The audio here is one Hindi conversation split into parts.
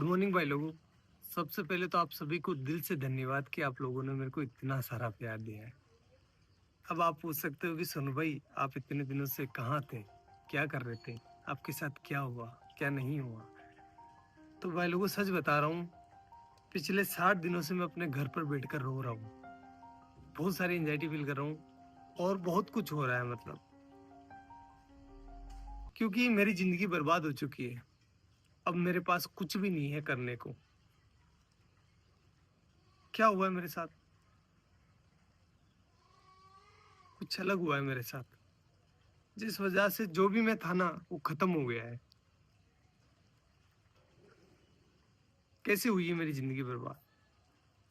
मॉर्निंग भाई लोगों। सबसे पहले तो आप सभी को दिल से धन्यवाद कि आप लोगों ने मेरे को इतना सारा प्यार दिया है। अब आप पूछ सकते हो कि सोनू भाई आप इतने दिनों से कहाँ थे, क्या कर रहे थे, आपके साथ क्या हुआ क्या नहीं हुआ। तो भाई लोगों सच बता रहा हूँ, पिछले 60 दिनों से मैं अपने घर पर बैठकर रो रहा हूँ। बहुत सारी एंजाइटी फील कर रहा हूँ और बहुत कुछ हो रहा है, मतलब क्योंकि मेरी जिंदगी बर्बाद हो चुकी है। अब मेरे पास कुछ भी नहीं है करने को। क्या हुआ है मेरे साथ, कुछ अलग हुआ है मेरे साथ, जिस वजह से जो भी मैं था ना वो खत्म हो गया है। कैसे हुई है मेरी जिंदगी बर्बाद,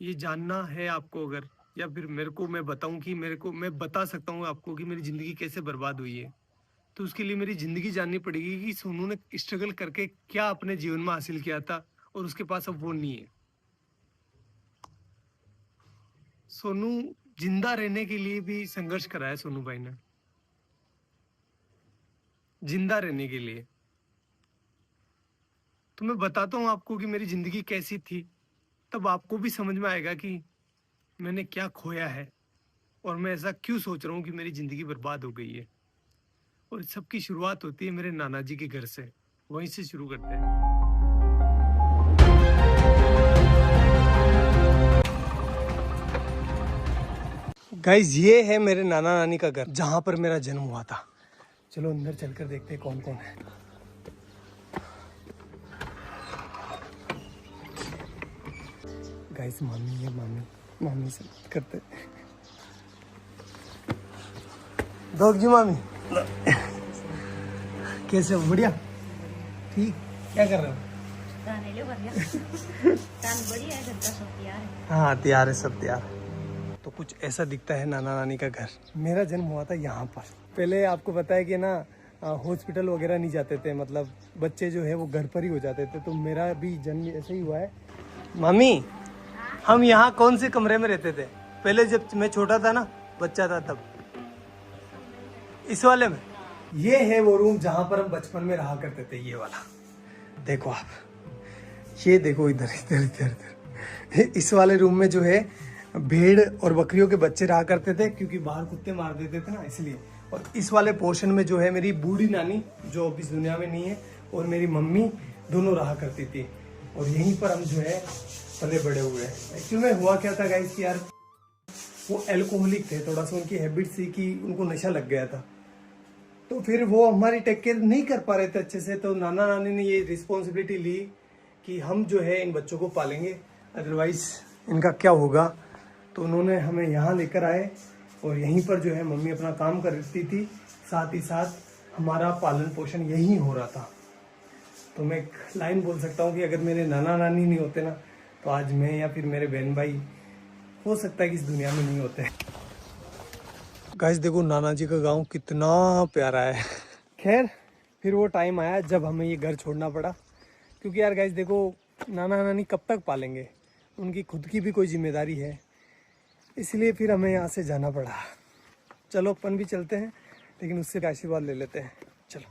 ये जानना है आपको अगर, या फिर मेरे को मैं बताऊं कि मेरे को मैं बता सकता हूँ आपको कि मेरी जिंदगी कैसे बर्बाद हुई है, तो उसके लिए मेरी जिंदगी जाननी पड़ेगी कि सोनू ने स्ट्रगल करके क्या अपने जीवन में हासिल किया था और उसके पास अब वो नहीं है। सोनू जिंदा रहने के लिए भी संघर्ष करा है सोनू भाई ने, जिंदा रहने के लिए। तो मैं बताता हूँ आपको कि मेरी जिंदगी कैसी थी, तब आपको भी समझ में आएगा कि मैंने क्या खोया है और मैं ऐसा क्यों सोच रहा हूँ कि मेरी जिंदगी बर्बाद हो गई है। और इस सब की शुरुआत होती है मेरे नाना जी के घर से। वहीं से शुरू करते हैं। गाइस ये है मेरे नाना नानी का घर, जहां पर मेरा जन्म हुआ था। चलो अंदर चलकर देखते हैं कौन कौन है। गाइस मामी है, मामी से बात करते हैं। दोग जी मामी कैसे हो? बढ़िया, ठीक। क्या कर रहे हो? हाँ तैयार है, सब तैयार है। तो कुछ ऐसा दिखता है नाना नानी का घर। मेरा जन्म हुआ था यहाँ पर। पहले आपको पता है कि ना हॉस्पिटल वगैरह नहीं जाते थे, मतलब बच्चे जो है वो घर पर ही हो जाते थे। तो मेरा भी जन्म ऐसे ही हुआ है। मामी हम यहाँ कौन से कमरे में रहते थे पहले, जब मैं छोटा था ना, बच्चा था तब? इस वाले में। ये है वो रूम जहां पर हम बचपन में रहा करते थे, ये वाला। देखो आप, ये देखो इधर इधर इधर इधर। इस वाले रूम में जो है भेड़ और बकरियों के बच्चे रहा करते थे, क्योंकि बाहर कुत्ते मार देते थे ना, इसलिए। और इस वाले पोर्शन में जो है मेरी बूढ़ी नानी, जो अब इस दुनिया में नहीं है, और मेरी मम्मी दोनों रहा करती थी। और यहीं पर हम जो है पले बड़े हुए हैं। एक्चुअली में हुआ क्या था गाइस कि यार वो एल्कोहलिक थे, थोड़ा सा उनकी हैबिट थी कि उनको नशा लग गया था। तो फिर वो हमारी टेक केयर नहीं कर पा रहे थे अच्छे से। तो नाना नानी ने ये रिस्पॉन्सिबिलिटी ली कि हम जो है इन बच्चों को पालेंगे, अदरवाइज इनका क्या होगा। तो उन्होंने हमें यहाँ लेकर आए और यहीं पर जो है मम्मी अपना काम करती थी, साथ ही साथ हमारा पालन पोषण यहीं हो रहा था। तो मैं एक लाइन बोल सकता हूँ कि अगर मेरे नाना नानी नहीं होते ना, तो आज मैं या फिर मेरे बहन भाई हो सकता है कि इस दुनिया में नहीं होते। गाइस देखो नाना जी का गांव कितना प्यारा है। खैर फिर वो टाइम आया जब हमें ये घर छोड़ना पड़ा, क्योंकि यार गाइस देखो नाना नानी कब तक पालेंगे, उनकी खुद की भी कोई जिम्मेदारी है, इसलिए फिर हमें यहाँ से जाना पड़ा। चलो अपन भी चलते हैं, लेकिन उससे आशीर्वाद ले लेते हैं। चलो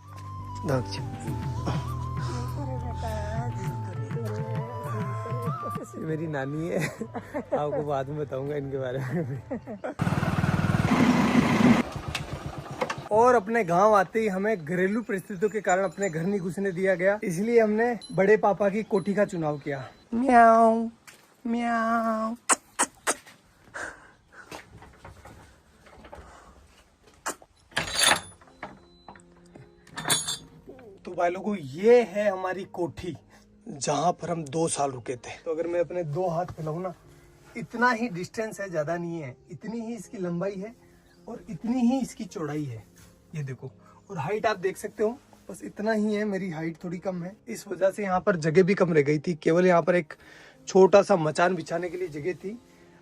मेरी नानी है, आपको बाद में बताऊंगा इनके बारे में भी। और अपने गांव आते ही हमें घरेलू परिस्थितियों के कारण अपने घर नहीं घुसने दिया गया, इसलिए हमने बड़े पापा की कोठी का चुनाव किया। म्याऊ म्याऊ। तो भाई लोगों ये है हमारी कोठी, जहां पर हम 2 साल रुके थे। तो अगर मैं अपने 2 हाथ फैलाऊं ना, इतना ही डिस्टेंस है, ज्यादा नहीं है। इतनी ही इसकी लंबाई है और इतनी ही इसकी चौड़ाई है, ये देखो। और हाइट आप देख सकते हो, बस इतना ही है। मेरी हाइट थोड़ी कम है, इस वजह से यहाँ पर जगह भी कम रह गई थी। केवल यहाँ पर एक छोटा सा मचान बिछाने के लिए जगह थी।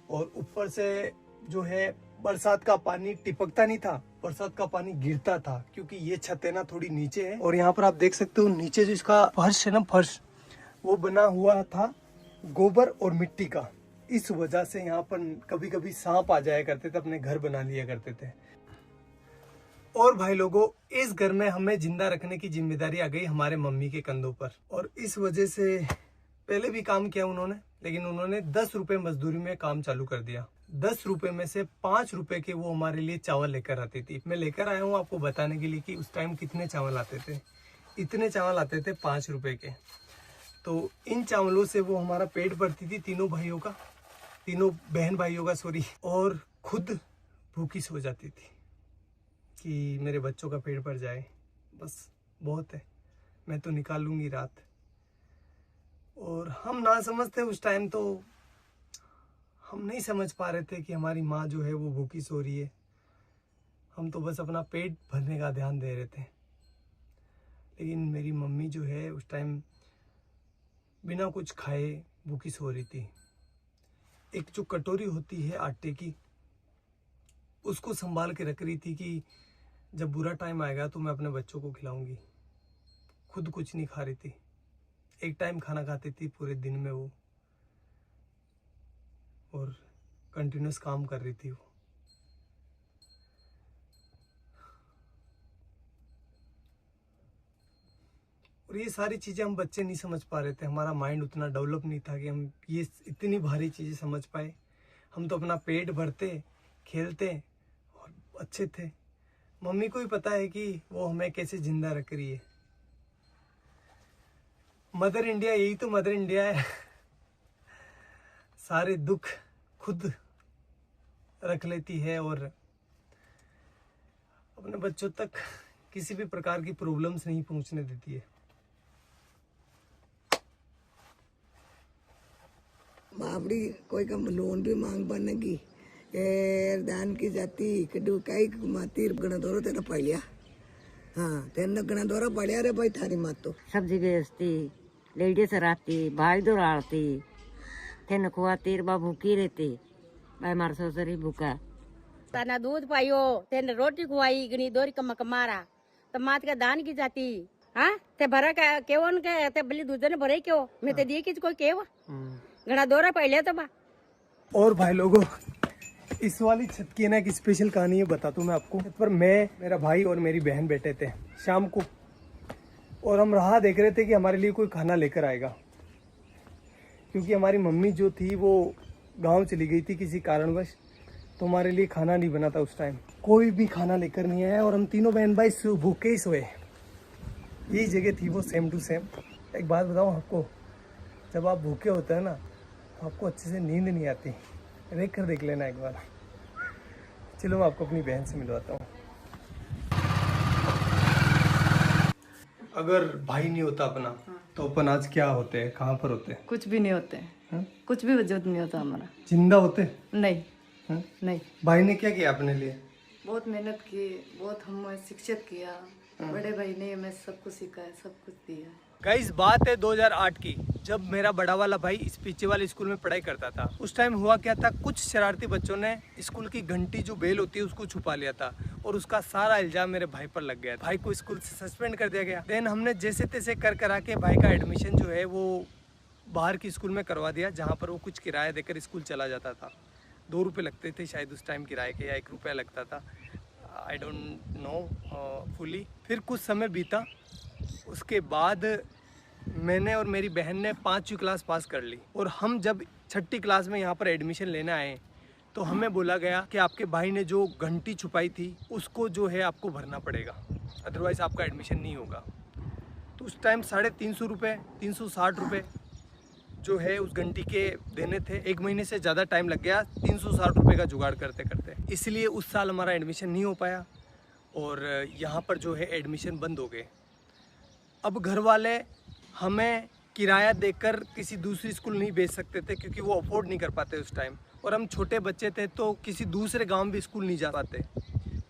और ऊपर से जो है बरसात का पानी टिपकता नहीं था, बरसात का पानी गिरता था, क्योंकि ये छत है ना थोड़ी नीचे है। और यहाँ पर आप देख सकते हो नीचे जो इसका फर्श है ना, फर्श वो बना हुआ था गोबर और मिट्टी का। इस वजह से यहाँ पर कभी कभी सांप आ जाया करते थे, अपने घर बना लिया करते थे। और भाई लोगों इस घर में हमें जिंदा रखने की जिम्मेदारी आ गई हमारे मम्मी के कंधों पर। और इस वजह से पहले भी काम किया उन्होंने, लेकिन उन्होंने 10 रुपए मजदूरी में काम चालू कर दिया। 10 रुपए में से 5 रुपए के वो हमारे लिए चावल लेकर आती थी। मैं लेकर आया हूँ आपको बताने के लिए कि उस टाइम कितने चावल आते थे। इतने चावल आते थे 5 रुपए के। तो इन चावलों से वो हमारा पेट भरती थी, तीनों बहन भाइयों का सॉरी, और खुद भूखी सो जाती थी कि मेरे बच्चों का पेट भर जाए, बस बहुत है, मैं तो निकाल लूंगी रात। और हम ना समझते उस टाइम, तो हम नहीं समझ पा रहे थे कि हमारी माँ जो है वो भूखी सो रही है। हम तो बस अपना पेट भरने का ध्यान दे रहे थे। लेकिन मेरी मम्मी जो है उस टाइम बिना कुछ खाए भूखी सो रही थी। एक जो कटोरी होती है आटे की, उसको संभाल के रख रही थी कि जब बुरा टाइम आएगा तो मैं अपने बच्चों को खिलाऊंगी। खुद कुछ नहीं खा रही थी, एक टाइम खाना खाती थी पूरे दिन में वो, और कंटिन्यूस काम कर रही थी वो। और ये सारी चीज़ें हम बच्चे नहीं समझ पा रहे थे, हमारा माइंड उतना डेवलप नहीं था कि हम ये इतनी भारी चीज़ें समझ पाए। हम तो अपना पेट भरते, खेलते और अच्छे थे। मम्मी को ही पता है कि वो हमें कैसे जिंदा रख रही है। मदर इंडिया, यही तो मदर इंडिया है। सारे दुख खुद रख लेती है और अपने बच्चों तक किसी भी प्रकार की प्रॉब्लम्स नहीं पहुंचने देती है। बापड़ी कोई का लोन भी मांग बनेगी दान की जाती कड़ू कई माती गणा दौरा तेरा पड़िया। हाँ तेरा गणा दौरा पड़िया रे भाई थारी मात तो सब्जी बेचती, लेडीज रहती, भाई दौड़ाती, तेन खुआती, बा भूखी रहती, भाई मार ससुरी भूखा। तना दूध पाइयो, तेन रोटी खुआई, गनी दोरी कमा मारा, तो मात का दान की जाती। हाँ ते भरा का केवन के ते बली दूध ने भरे क्यों, मैं ते दिए किस कोई केवा गणा दौरा पहले तो बा। और भाई लोगों, इस वाली छत की ना एक स्पेशल कहानी है, बताता हूँ मैं आपको। छत पर मैं, मेरा भाई और मेरी बहन बैठे थे शाम को, और हम राह देख रहे थे कि हमारे लिए कोई खाना लेकर आएगा, क्योंकि हमारी मम्मी जो थी वो गांव चली गई थी किसी कारणवश, तो हमारे लिए खाना नहीं बना था उस टाइम। कोई भी खाना लेकर नहीं आया और हम तीनों बहन भाई भूखे ही सोए। यही जगह थी वो, सेम टू सेम। एक बात बताऊँ आपको, जब आप भूखे होते हैं ना तो आपको अच्छे से नींद नहीं आती। देख लेना एक बार। चलो मैं आपको अपनी बहन से मिलवाता हूँ। अगर भाई नहीं होता अपना तो अपन आज क्या होते हैं, कहाँ पर होते हैं? कुछ भी नहीं होते हैं, कुछ भी वजूद नहीं होता हमारा। जिंदा होते? नहीं है? नहीं। भाई ने क्या किया अपने लिए? बहुत मेहनत की, बहुत हमें शिक्षित किया। बड़े भाई ने हमें सब कुछ सिखाया, सब कुछ दिया। गाइस बात है 2008 की, जब मेरा बड़ा वाला भाई इस पीछे वाले स्कूल में पढ़ाई करता था। उस टाइम हुआ क्या था, कुछ शरारती बच्चों ने स्कूल की घंटी जो बेल होती है उसको छुपा लिया था, और उसका सारा इल्जाम मेरे भाई पर लग गया। भाई को स्कूल से सस्पेंड कर दिया गया। देन हमने जैसे तैसे कर करा के भाई का एडमिशन जो है वो बाहर की स्कूल में करवा दिया, जहाँ पर वो कुछ किराया देकर स्कूल चला जाता था। 2 रुपये लगते थे शायद उस टाइम किराए के, या 1 रुपया लगता था, आई डोंट नो फुली। फिर कुछ समय बीता, उसके बाद मैंने और मेरी बहन ने 5वीं क्लास पास कर ली, और हम जब 6ठी क्लास में यहाँ पर एडमिशन लेने आए तो हमें बोला गया कि आपके भाई ने जो घंटी छुपाई थी उसको जो है आपको भरना पड़ेगा, अदरवाइज़ आपका एडमिशन नहीं होगा। तो उस टाइम 350 रुपये, 360 रुपये जो है उस घंटी के देने थे। 1 महीने से ज़्यादा टाइम लग गया 360 रुपये का जुगाड़ करते करते, इसलिए उस साल हमारा एडमिशन नहीं हो पाया, और यहाँ पर जो है एडमिशन बंद हो गए। अब घर वाले हमें किराया देकर किसी दूसरी स्कूल नहीं भेज सकते थे, क्योंकि वो अफोर्ड नहीं कर पाते उस टाइम, और हम छोटे बच्चे थे तो किसी दूसरे गांव भी स्कूल नहीं जा पाते,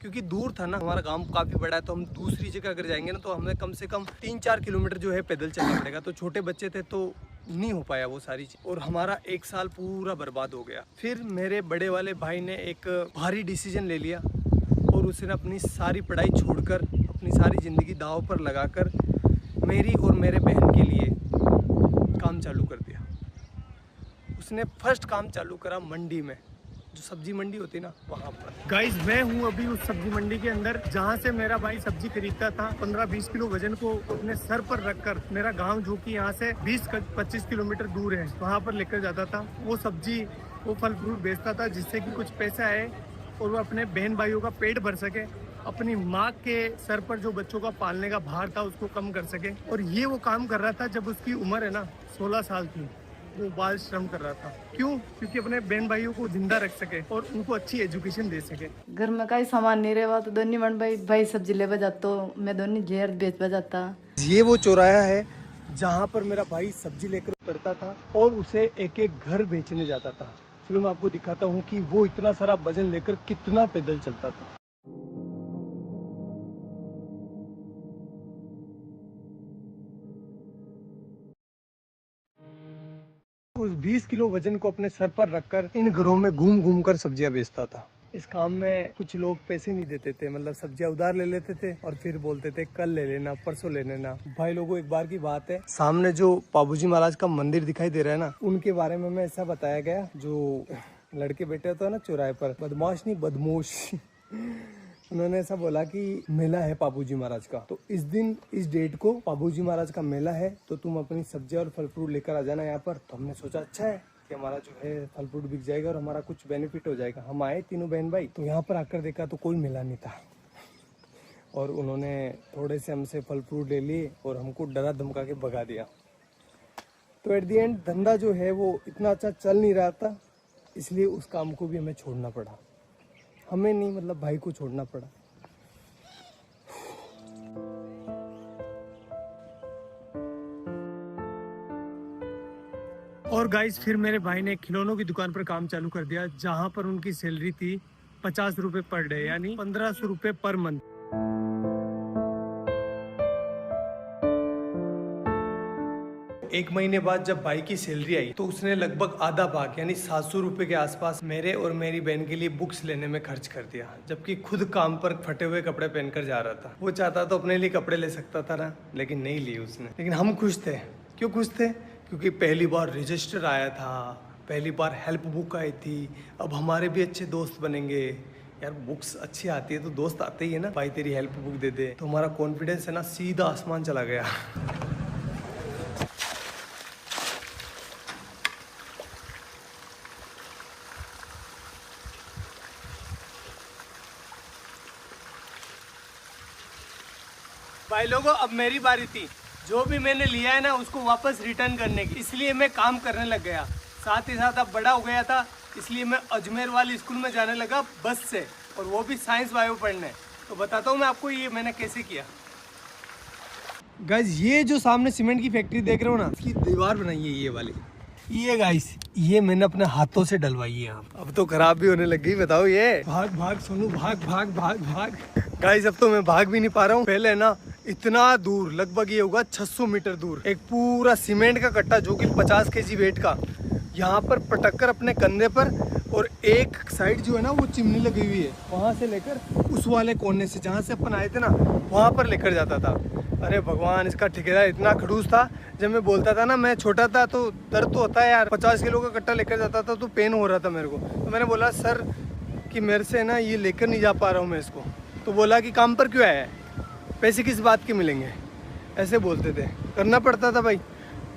क्योंकि दूर था ना। हमारा गांव काफ़ी बड़ा है, तो हम दूसरी जगह अगर जाएंगे ना तो हमें कम से कम 3-4 किलोमीटर जो है पैदल चलना पड़ेगा। तो छोटे बच्चे थे तो नहीं हो पाया वो सारी चीज़, और हमारा 1 साल पूरा बर्बाद हो गया। फिर मेरे बड़े वाले भाई ने एक भारी डिसीजन ले लिया, और उसने अपनी सारी पढ़ाई छोड़कर, अपनी सारी ज़िंदगी दांव पर लगाकर मेरी और मेरे बहन के लिए काम चालू कर दिया। उसने फर्स्ट काम चालू करा मंडी में। जो सब्जी मंडी होती है ना वहाँ पर। गाइस मैं हूँ अभी उस सब्जी मंडी के अंदर जहाँ से मेरा भाई सब्जी खरीदता था। 15-20 किलो वजन को अपने सर पर रखकर मेरा गांव जो कि यहाँ से 20-25 किलोमीटर दूर है वहाँ पर लेकर जाता था। वो सब्जी वो फल फ्रूट बेचता था जिससे कि कुछ पैसे आए और वो अपने बहन भाइयों का पेट भर सके, अपनी माँ के सर पर जो बच्चों का पालने का भार था उसको कम कर सके। और ये वो काम कर रहा था जब उसकी उम्र है ना 16 साल की। वो बाल श्रम कर रहा था। क्यों? क्योंकि अपने बहन भाइयों को जिंदा रख सके और उनको अच्छी एजुकेशन दे सके। घर में कई सामान नहीं रहा तो दोनों मन भाई सब्जी ले जाता, मैं दोनों जेर बेच जाता। ये वो चौराहा है जहाँ पर मेरा भाई सब्जी लेकर उतरता था और उसे एक एक घर बेचने जाता था। फिर मैं आपको दिखाता हूँ कि वो इतना सारा वजन लेकर कितना पैदल चलता था। उस 20 किलो वजन को अपने सर पर रखकर इन घरों में घूम घूम कर सब्जियां बेचता था। इस काम में कुछ लोग पैसे नहीं देते थे, मतलब सब्जियां उधार ले लेते थे और फिर बोलते थे कल ले लेना, परसों ले लेना। भाई लोगों एक बार की बात है, सामने जो पाबूजी महाराज का मंदिर दिखाई दे रहा है ना, उनके बारे में ऐसा बताया गया, जो लड़के बैठे होते हैं ना चौराहे पर, बदमाश नहीं बदमोश उन्होंने ऐसा बोला कि मेला है पाबूजी महाराज का, तो इस दिन इस डेट को पाबूजी महाराज का मेला है, तो तुम अपनी सब्जियां और फल फ्रूट लेकर आ जाना यहाँ पर। तो हमने सोचा अच्छा है कि हमारा जो है फल फ्रूट बिक जाएगा और हमारा कुछ बेनिफिट हो जाएगा। हम आए तीनों बहन भाई, तो यहाँ पर आकर देखा तो कोई मेला नहीं था और उन्होंने थोड़े से हमसे फल फ्रूट ले लिए और हमको डरा धमका के भगा दिया। तो एट दी एंड धंधा जो है वो इतना अच्छा चल नहीं रहा था, इसलिए उस काम को भी हमें छोड़ना पड़ा। हमें नहीं, मतलब भाई को छोड़ना पड़ा। और गाइस फिर मेरे भाई ने खिलौनों की दुकान पर काम चालू कर दिया, जहां पर उनकी सैलरी थी 50 रुपए पर डे, यानी 1500 रुपए पर मंथ। एक महीने बाद जब भाई की सैलरी आई तो उसने लगभग आधा भाग यानी 700 रुपए के आसपास मेरे और मेरी बहन के लिए बुक्स लेने में खर्च कर दिया, जबकि खुद काम पर फटे हुए कपड़े पहनकर जा रहा था। वो चाहता तो अपने लिए कपड़े ले सकता था ना, लेकिन नहीं लिए उसने। लेकिन हम खुश थे। क्यों खुश थे? क्योंकि पहली बार रजिस्टर आया था, पहली बार हेल्प बुक आई थी, अब हमारे भी अच्छे दोस्त बनेंगे। यार बुक्स अच्छी आती है तो दोस्त आते ही है ना, भाई तेरी हेल्प बुक दे दे, तो हमारा कॉन्फिडेंस है ना सीधा आसमान चला गया। भाई लोगों अब मेरी बारी थी, जो भी मैंने लिया है ना उसको वापस रिटर्न करने की, इसलिए मैं काम करने लग गया। साथ ही साथ अब बड़ा हो गया था, इसलिए मैं अजमेर वाली स्कूल में जाने लगा बस से, और वो भी साइंस बायो पढ़ने। तो बताता हूँ मैं आपको ये मैंने कैसे किया। गाइस ये जो सामने सीमेंट की फैक्ट्री देख रहे हो ना, इसकी दीवार बनाई है ये वाली, ये गाइस ये मैंने अपने हाथों से डलवाई है। अब तो खराब भी होने लग गई, बताओ ये। भाग भाग सोनू भाग भाग भाग भाग। गाइस अब तो मैं भाग भी नहीं पा रहा हूँ। पहले ना इतना दूर, लगभग ये होगा 600 मीटर दूर, एक पूरा सीमेंट का कट्टा जो कि 50 kg वेट का, यहाँ पर पटक कर अपने कंधे पर, और एक साइड जो है ना वो चिमनी लगी हुई है, वहाँ से लेकर उस वाले कोने से जहाँ से अपन आए थे ना वहाँ पर लेकर जाता था। अरे भगवान, इसका ठेकेदार इतना खड़ूस था। जब मैं बोलता था ना, मैं छोटा था तो दर्द तो होता है यार, 50 किलो का कट्टा लेकर जाता था तो पेन हो रहा था मेरे को। तो मैंने बोला सर कि मेरे से ना ये लेकर नहीं जा पा रहा हूँ मैं इसको। तो बोला कि काम पर क्यों आया है, पैसे किस बात के मिलेंगे, ऐसे बोलते थे। करना पड़ता था भाई।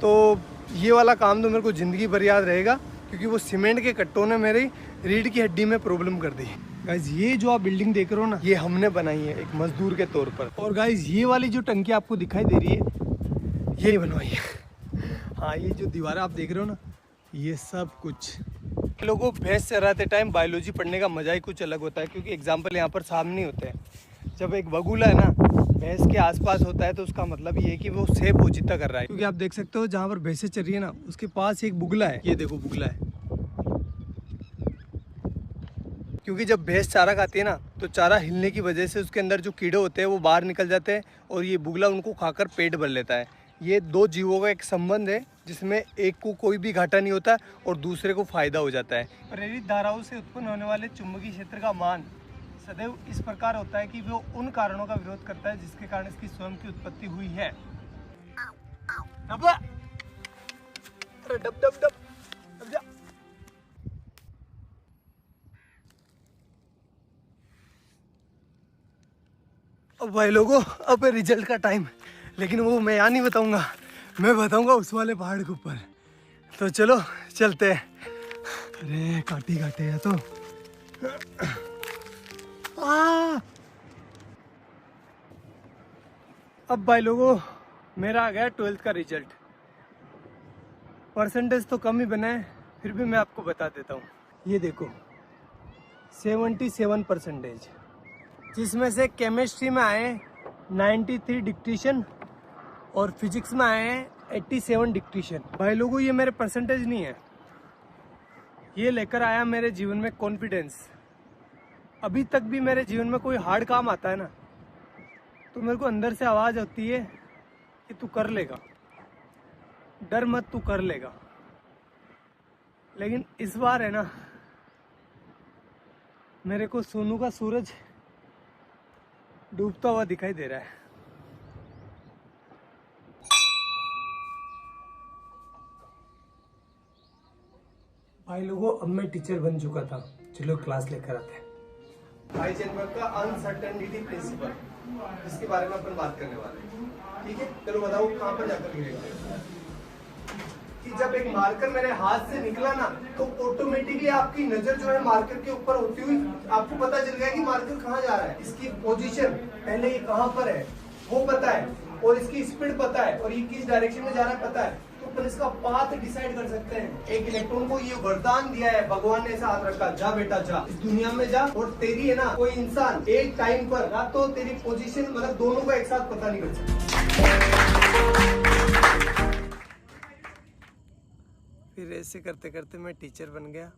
तो ये वाला काम तो मेरे को ज़िंदगी भर याद रहेगा, क्योंकि वो सीमेंट के कट्टों ने मेरी रीढ़ की हड्डी में प्रॉब्लम कर दी। गाइज ये जो आप बिल्डिंग देख रहे हो ना, ये हमने बनाई है एक मजदूर के तौर पर। और गाइज ये वाली जो टंकी आपको दिखाई दे रही है, ये नहीं बनवाई है। हाँ, ये जो दीवार आप देख रहे हो ना, ये सब कुछ लोगों भैंस चराते टाइम बायोलॉजी पढ़ने का मजा ही कुछ अलग होता है, क्योंकि एग्जाम्पल यहाँ पर सामने नहीं होते हैं। जब एक बगुला है ना भैंस के आसपास होता है तो उसका मतलब ये है कि वो सेब पोजीता कर रहा है। क्योंकि आप देख सकते हो जहाँ पर भैंसें चर रही है ना, उसके पास एक बुगला है। ये देखो बुगला है। क्योंकि जब भैंस चारा खाती है ना, तो चारा हिलने की वजह से उसके अंदर जो कीड़े होते हैं वो बाहर निकल जाते हैं, और ये बुगला उनको खाकर पेट भर लेता है। ये दो जीवों का एक संबंध है, जिसमें एक को कोई भी घाटा नहीं होता और दूसरे को फायदा हो जाता है। प्रेरित धाराओं से उत्पन्न होने वाले चुंबकीय क्षेत्र का मान सदैव इस प्रकार होता है कि वो उन कारणों का विरोध करता है जिसके कारण इसकी स्वयं की उत्पत्ति हुई है। अरे डब डब डब, डब जा। अब भाई लोगों, अब रिजल्ट का टाइम, लेकिन वो मैं यहाँ नहीं बताऊंगा, मैं बताऊंगा उस वाले पहाड़ के ऊपर। तो चलो चलते हैं। अरे काटे काटे है तो अब भाई लोगों, मेरा आ गया 12th का रिजल्ट। परसेंटेज तो कम ही बना है, फिर भी मैं आपको बता देता हूँ। ये देखो 77%, जिसमें से केमिस्ट्री में आए 93 डिक्टेशन और फिजिक्स में आए हैं 87 डिक्टेशन। भाई लोगों, ये मेरे परसेंटेज नहीं है, ये लेकर आया मेरे जीवन में कॉन्फिडेंस। अभी तक भी मेरे जीवन में कोई हार्ड काम आता है ना, तो मेरे को अंदर से आवाज़ होती है कि तू कर लेगा, डर मत, तू कर लेगा। लेकिन इस बार है ना, मेरे को सोनू का सूरज डूबता हुआ दिखाई दे रहा है। भाई लोगों, अब मैं टीचर बन चुका था, चलो क्लास लेकर आते हैं। हाइजेनबर्ग का अनसर्टेनिटी प्रिंसिपल, जिसके बारे में अपन बात करने वाले हैं, ठीक है। चलो बताओ कहाँ पर जाकर गिरेगा। कि जब एक मार्कर मेरे हाथ से निकला ना, तो ऑटोमेटिकली आपकी नजर जो है मार्कर के ऊपर होती हुई आपको पता चल गया कि मार्कर कहाँ जा रहा है। इसकी पोजीशन पहले ये कहाँ पर है वो पता है, और इसकी स्पीड पता है, और ये किस डायरेक्शन में जा रहा है पता है, तो अपन इसका पाथ डिसाइड कर सकते हैं। एक इलेक्ट्रॉन को ये वरदान दिया है भगवान ने, ऐसा हाथ रखा, जा बेटा जा, इस दुनिया में जा, और तेरी है ना कोई इंसान एक टाइम पर ना तो तेरी पोजीशन मतलब दोनों को एक साथ पता नहीं कर सकता। फिर ऐसे करते करते मैं टीचर बन गया,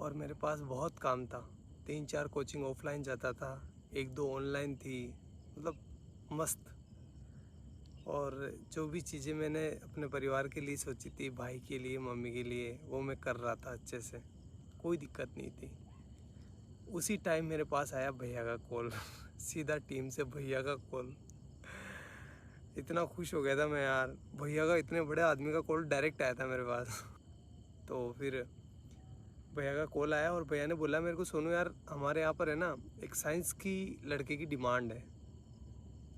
और मेरे पास बहुत काम था। 3-4 कोचिंग ऑफलाइन जाता था, 1-2 ऑनलाइन थी, मतलब मस्त। और जो भी चीज़ें मैंने अपने परिवार के लिए सोची थी, भाई के लिए, मम्मी के लिए, वो मैं कर रहा था अच्छे से, कोई दिक्कत नहीं थी। उसी टाइम मेरे पास आया भैया का कॉल सीधा टीम से भैया का कॉल। इतना खुश हो गया था मैं यार, भैया का, इतने बड़े आदमी का कॉल डायरेक्ट आया था मेरे पास। तो फिर भैया का कॉल आया, और भैया ने बोला मेरे को, सोनू यार हमारे यहाँ पर है ना एक साइंस की लड़के की डिमांड है,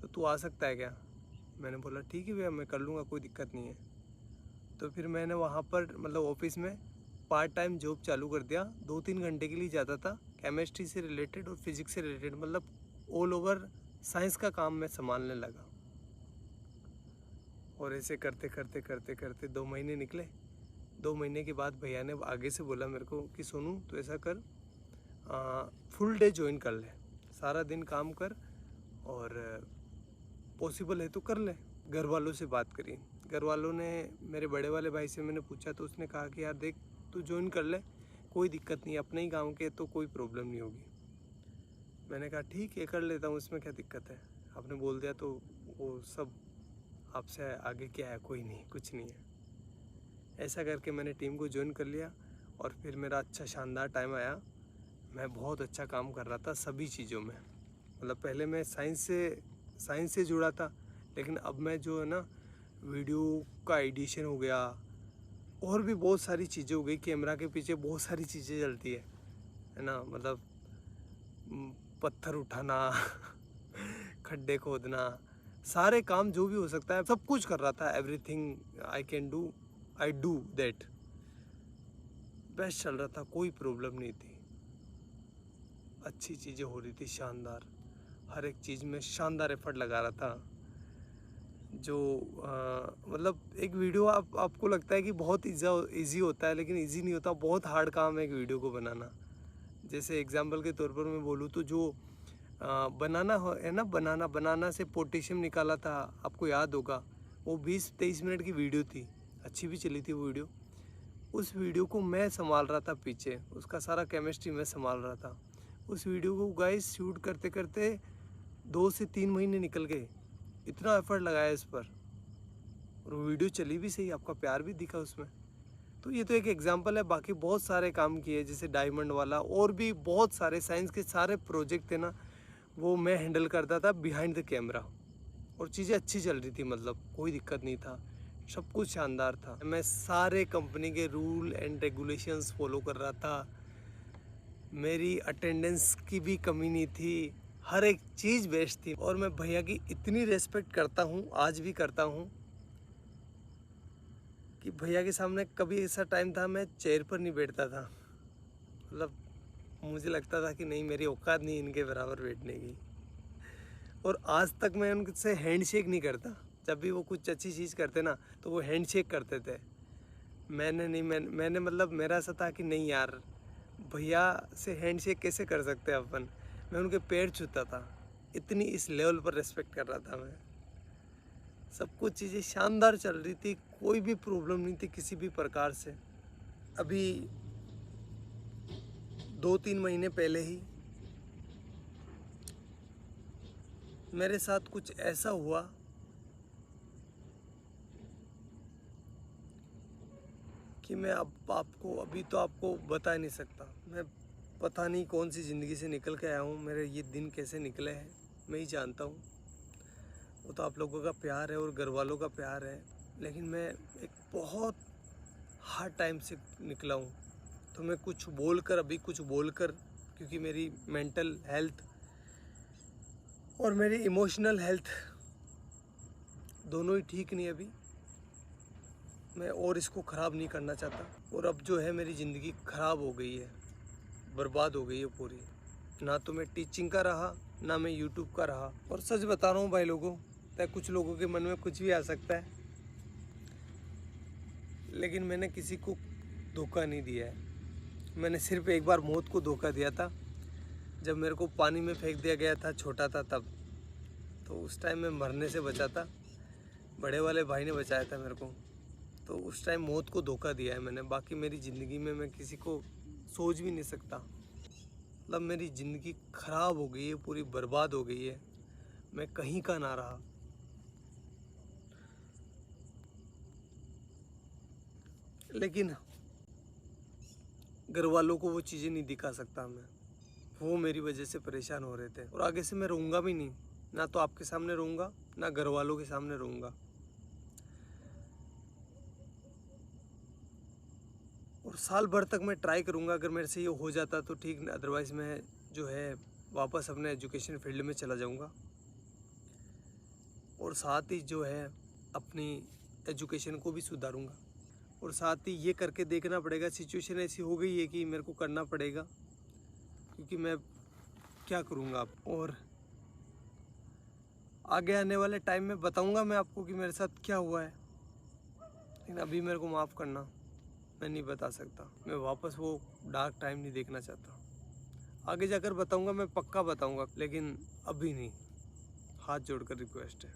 तो तू आ सकता है क्या। मैंने बोला ठीक है भैया, मैं कर लूँगा, कोई दिक्कत नहीं है। तो फिर मैंने वहाँ पर मतलब ऑफिस में पार्ट टाइम जॉब चालू कर दिया। 2-3 घंटे के लिए जाता था, केमिस्ट्री से रिलेटेड और फिजिक्स से रिलेटेड, मतलब ऑल ओवर साइंस का काम मैं संभालने लगा। और ऐसे करते करते करते करते 2 महीने निकले। 2 महीने के बाद भैया ने आगे से बोला मेरे को कि सोनू तो ऐसा कर, फुल डे ज्वाइन कर ले, सारा दिन काम कर, और पॉसिबल है तो कर ले। घर वालों से बात करी, घर वालों ने, मेरे बड़े वाले भाई से मैंने पूछा, तो उसने कहा कि यार देख तू ज्वाइन कर ले, कोई दिक्कत नहीं, अपने ही गाँव के तो कोई प्रॉब्लम नहीं होगी। मैंने कहा ठीक है कर लेता हूँ, इसमें क्या दिक्कत है, आपने बोल दिया तो वो सब आपसे आगे क्या है, कोई नहीं, कुछ नहीं है। ऐसा करके मैंने टीम को ज्वाइन कर लिया, और फिर मेरा अच्छा शानदार टाइम आया। मैं बहुत अच्छा काम कर रहा था सभी चीज़ों में, मतलब पहले मैं साइंस से जुड़ा था, लेकिन अब मैं जो है ना वीडियो का एडिशन हो गया, और भी बहुत सारी चीज़ें हो गई। कैमरा के पीछे बहुत सारी चीज़ें चलती है ना, मतलब पत्थर उठाना खड्डे खोदना, सारे काम जो भी हो सकता है सब कुछ कर रहा था। Everything I can do, I do that. Best चल रहा था, कोई प्रॉब्लम नहीं थी, अच्छी चीज़ें हो रही थी, शानदार, हर एक चीज़ में शानदार एफर्ट लगा रहा था। जो मतलब एक वीडियो आपको लगता है कि बहुत ईजी होता है, लेकिन ईजी नहीं होता, बहुत हार्ड काम है एक वीडियो को बनाना। जैसे एग्जांपल के तौर पर मैं बोलूँ तो जो बनाना है ना, बनाना से पोटेशियम निकाला था, आपको याद होगा, वो 20-23 मिनट की वीडियो थी, अच्छी भी चली थी वो वीडियो। उस वीडियो को मैं संभाल रहा था पीछे, उसका सारा केमिस्ट्री मैं संभाल रहा था। उस वीडियो को गाइस शूट करते करते 2 से 3 महीने निकल गए, इतना एफर्ट लगाया इस पर, और वो वीडियो चली भी सही, आपका प्यार भी दिखा उसमें। तो ये तो एक एग्जांपल है, बाकी बहुत सारे काम किए, जैसे डायमंड वाला, और भी बहुत सारे साइंस के सारे प्रोजेक्ट थे ना, वो मैं हैंडल करता था बिहाइंड द कैमरा, और चीज़ें अच्छी चल रही थी, मतलब कोई दिक्कत नहीं था, सब कुछ शानदार था। मैं सारे कंपनी के रूल एंड रेगुलेशंस फॉलो कर रहा था, मेरी अटेंडेंस की भी कमी नहीं थी, हर एक चीज़ बेस्ट थी। और मैं भैया की इतनी रेस्पेक्ट करता हूँ, आज भी करता हूँ, कि भैया के सामने कभी ऐसा टाइम था मैं चेयर पर नहीं बैठता था। मतलब मुझे लगता था कि नहीं, मेरी औकात नहीं इनके बराबर बैठने की। और आज तक मैं उनसे हैंडशेक नहीं करता। जब भी वो कुछ अच्छी चीज़ करते ना तो वो हैंडशेक करते थे। मैंने मतलब मेरा ऐसा था कि नहीं यार, भैया से हैंडशेक कैसे कर सकते हैं अपन। मैं उनके पैर छूता था, इतनी इस लेवल पर रेस्पेक्ट कर रहा था मैं। सब कुछ चीज़ें शानदार चल रही थी, कोई भी प्रॉब्लम नहीं थी किसी भी प्रकार से। अभी 2-3 महीने पहले ही मेरे साथ कुछ ऐसा हुआ कि मैं अब आपको अभी तो आपको बता नहीं सकता। मैं पता नहीं कौन सी ज़िंदगी से निकल के आया हूँ, मेरे ये दिन कैसे निकले हैं मैं ही जानता हूँ। वो तो आप लोगों का प्यार है और घर वालों का प्यार है, लेकिन मैं एक बहुत हार्ड टाइम से निकला हूँ। तो मैं कुछ बोलकर क्योंकि मेरी मेंटल हेल्थ और मेरी इमोशनल हेल्थ दोनों ही ठीक नहीं अभी। मैं और इसको ख़राब नहीं करना चाहता। और अब जो है मेरी ज़िंदगी ख़राब हो गई है, बर्बाद हो गई है पूरी। ना तो मैं टीचिंग का रहा, ना मैं यूट्यूब का रहा। और सच बता रहा हूँ भाई लोगों, तो कुछ लोगों के मन में कुछ भी आ सकता है, लेकिन मैंने किसी को धोखा नहीं दिया है। मैंने सिर्फ एक बार मौत को धोखा दिया था, जब मेरे को पानी में फेंक दिया गया था, छोटा था तब। तो उस टाइम मैं मरने से बचा था, बड़े वाले भाई ने बचाया था मेरे को। तो उस टाइम मौत को धोखा दिया है मैंने। बाकी मेरी ज़िंदगी में मैं किसी को सोच भी नहीं सकता। मतलब मेरी ज़िंदगी ख़राब हो गई है, पूरी बर्बाद हो गई है, मैं कहीं का ना रहा। लेकिन घर वालों को वो चीज़ें नहीं दिखा सकता मैं। वो मेरी वजह से परेशान हो रहे थे, और आगे से मैं रहूँगा भी नहीं। ना तो आपके सामने रहूँगा, ना घर वालों के सामने रहूँगा। और साल भर तक मैं ट्राई करूँगा, अगर मेरे से ये हो जाता तो ठीक, अदरवाइज़ मैं जो है वापस अपने एजुकेशन फील्ड में चला जाऊँगा। और साथ ही जो है अपनी एजुकेशन को भी सुधारूँगा। और साथ ही ये करके देखना पड़ेगा, सिचुएशन ऐसी हो गई है कि मेरे को करना पड़ेगा, क्योंकि मैं क्या करूँगा अब। और आगे आने वाले टाइम में बताऊँगा मैं आपको कि मेरे साथ क्या हुआ है, लेकिन अभी मेरे को माफ़ करना, मैं नहीं बता सकता। मैं वापस वो डार्क टाइम नहीं देखना चाहता। आगे जाकर बताऊँगा, मैं पक्का बताऊँगा, लेकिन अभी नहीं। हाथ जोड़कर रिक्वेस्ट है।